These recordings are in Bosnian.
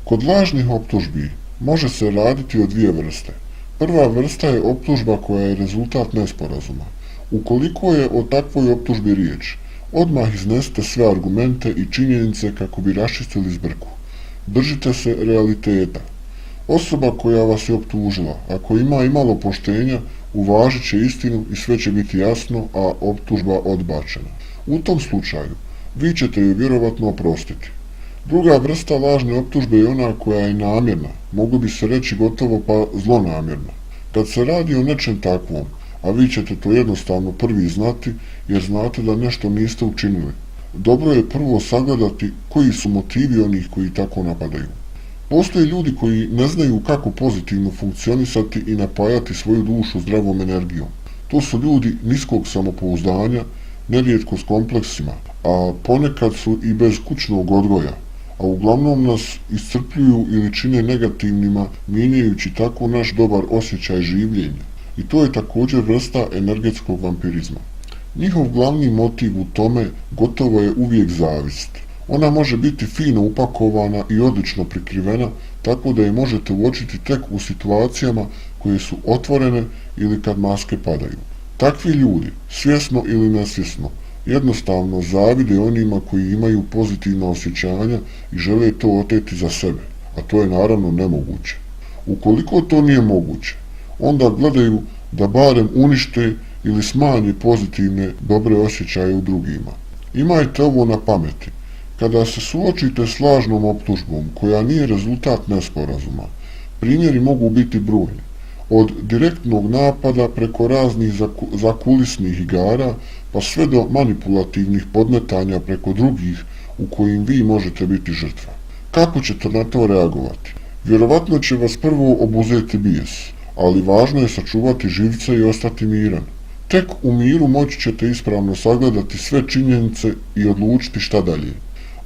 Kod lažnih optužbi može se raditi o dvije vrste. Prva vrsta je optužba koja je rezultat nesporazuma. Ukoliko je o takvoj optužbi riječ, odmah iznesite sve argumente i činjenice kako bi raščistili zbrku. Držite se realiteta. Osoba koja vas je optužila, ako ima imalo poštenja, uvažit će istinu i sve će biti jasno, a optužba odbačena. U tom slučaju, vi ćete ju vjerovatno oprostiti. Druga vrsta lažne optužbe je ona koja je namjerna, moglo bi se reći gotovo pa zlonamjerna. Kad se radi o nečem takvom, a vi ćete to jednostavno prvi znati jer znate da nešto niste učinili, dobro je prvo sagledati koji su motivi onih koji tako napadaju. Postoje ljudi koji ne znaju kako pozitivno funkcionisati i napajati svoju dušu zdravom energijom. To su ljudi niskog samopouzdanja, nerijetko s kompleksima, a ponekad su i bez kućnog odgoja, a uglavnom nas iscrpljuju ili čine negativnima, mijenjajući tako naš dobar osjećaj življenja. I to je također vrsta energetskog vampirizma. Njihov glavni motiv u tome gotovo je uvijek zavist. Ona može biti fino upakovana i odlično prikrivena, tako da je možete uočiti tek u situacijama koje su otvorene ili kad maske padaju. Takvi ljudi, svjesno ili nesvjesno, jednostavno zavide onima koji imaju pozitivna osjećanja i žele to oteti za sebe, a to je naravno nemoguće. Ukoliko to nije moguće, onda gledaju da barem unište ili smanje pozitivne dobre osjećaje u drugima. Imajte ovo na pameti. Kada se suočite s lažnom optužbom koja nije rezultat nesporazuma, primjeri mogu biti brojni. Od direktnog napada preko raznih zakulisnih igara pa sve do manipulativnih podmetanja preko drugih u kojim vi možete biti žrtva. Kako ćete na to reagovati? Vjerovatno će vas prvo obuzeti bijes, ali važno je sačuvati živce i ostati miran. Tek u miru moći ćete ispravno sagledati sve činjenice i odlučiti šta dalje.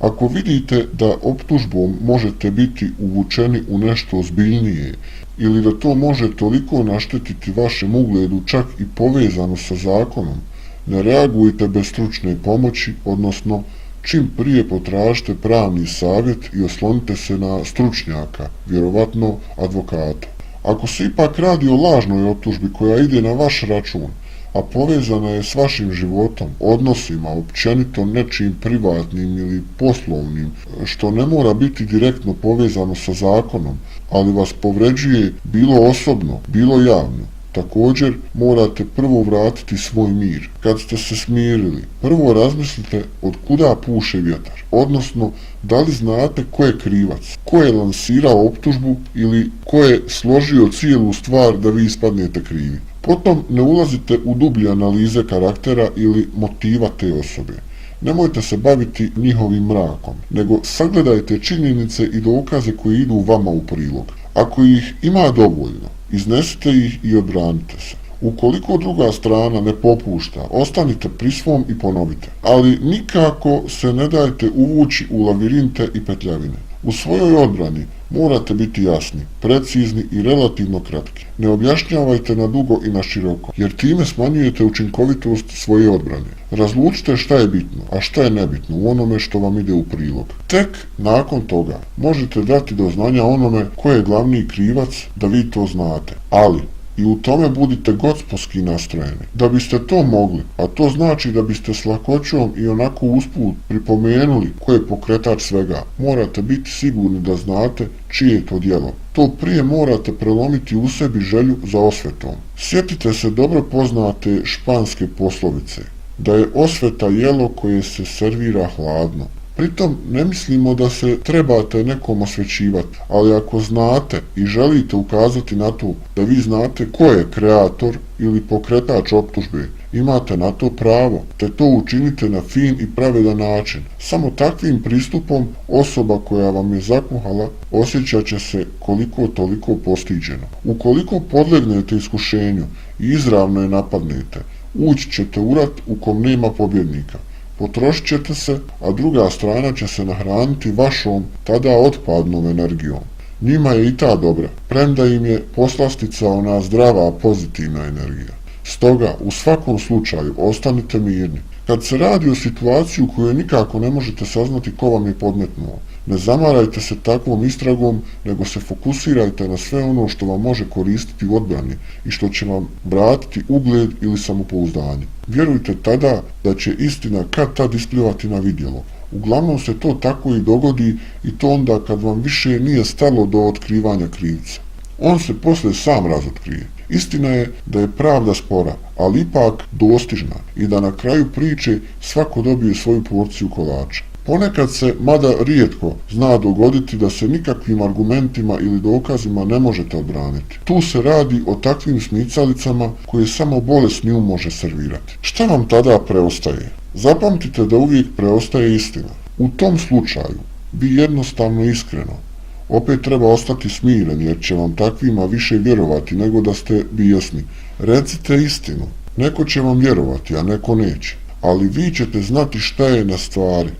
Ako vidite da optužbom možete biti uvučeni u nešto ozbiljnije ili da to može toliko naštetiti vašem ugledu čak i povezano sa zakonom, ne reagujte bez stručne pomoći, odnosno čim prije potražite pravni savjet i oslonite se na stručnjaka, vjerovatno advokata. Ako se ipak radi o lažnoj optužbi koja ide na vaš račun, a povezana je s vašim životom, odnosima, općenito nečim privatnim ili poslovnim, što ne mora biti direktno povezano sa zakonom, ali vas povređuje bilo osobno, bilo javno, također morate prvo vratiti svoj mir. Kad ste se smirili, prvo razmislite od kuda puše vjetar, odnosno da li znate ko je krivac, ko je lansirao optužbu ili ko je složio cijelu stvar da vi ispadnete krivi. Potom ne ulazite u dublje analize karaktera ili motiva te osobe. Nemojte se baviti njihovim mrakom, nego sagledajte činjenice i dokaze koji idu vama u prilog. Ako ih ima dovoljno, iznesite ih i odbranite se. Ukoliko druga strana ne popušta, ostanite pri svom i ponovite. Ali nikako se ne dajte uvući u lavirinte i petljavine. U svojoj odbrani morate biti jasni, precizni i relativno kratki. Ne objašnjavajte na dugo i na široko, jer time smanjujete učinkovitost svoje odbrane. Razlučite šta je bitno, a šta je nebitno u onome što vam ide u prilog. Tek nakon toga možete dati do znanja onome ko je glavni krivac da vi to znate. Ali i u tome budite gospodski nastrojeni. Da biste to mogli, a to znači da biste s lakoćom i onako usput pripomenuli ko je pokretač svega, morate biti sigurni da znate čije je to djelo. To prije morate prelomiti u sebi želju za osvetom. Sjetite se dobro poznate španske poslovice, da je osveta jelo koje se servira hladno. Pritom ne mislimo da se trebate nekom osvećivati, ali ako znate i želite ukazati na to da vi znate ko je kreator ili pokretač optužbe, imate na to pravo, te to učinite na fin i pravedan način. Samo takvim pristupom osoba koja vam je zakuhala osjećat će se koliko toliko postiđeno. Ukoliko podlegnete iskušenju i izravno je napadnete, ući ćete u rat u kom nema pobjednika. Potrošit ćete se, a druga strana će se nahraniti vašom, tada otpadnom energijom. Njima je i ta dobra, premda im je poslastica ona zdrava, pozitivna energija. Stoga, u svakom slučaju, ostanite mirni. Kad se radi o situaciji u kojoj nikako ne možete saznati ko vam je podmetnuo, Ne zamarajte se takvom istragom, nego se fokusirajte na sve ono što vam može koristiti u odbrani i što će vam vratiti ugled ili samopouzdanje. Vjerujte tada da će istina kad tad isplivati na vidjelo. Uglavnom se to tako i dogodi i to onda kad vam više nije stalo do otkrivanja krivca. On se posle sam razotkrije. Istina je da je pravda spora, ali ipak dostižna i da na kraju priče svako dobije svoju porciju kolača. Ponekad se, mada rijetko, zna dogoditi da se nikakvim argumentima ili dokazima ne možete odbraniti. Tu se radi o takvim smicalicama koje samo bolesni um može servirati. Šta vam tada preostaje? Zapamtite da uvijek preostaje istina. U tom slučaju, vi jednostavno iskreno, opet treba ostati smiren jer će vam takvima više vjerovati nego da ste bijesni. Recite istinu. Neko će vam vjerovati, a neko neće. Ali vi ćete znati šta je na stvari,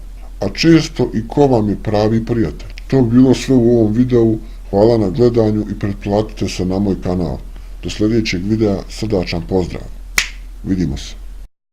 a često i ko vam je pravi prijatelj. To bi bilo sve u ovom videu. Hvala na gledanju i pretplatite se na moj kanal. Do sljedećeg videa srdačan pozdrav. Vidimo se.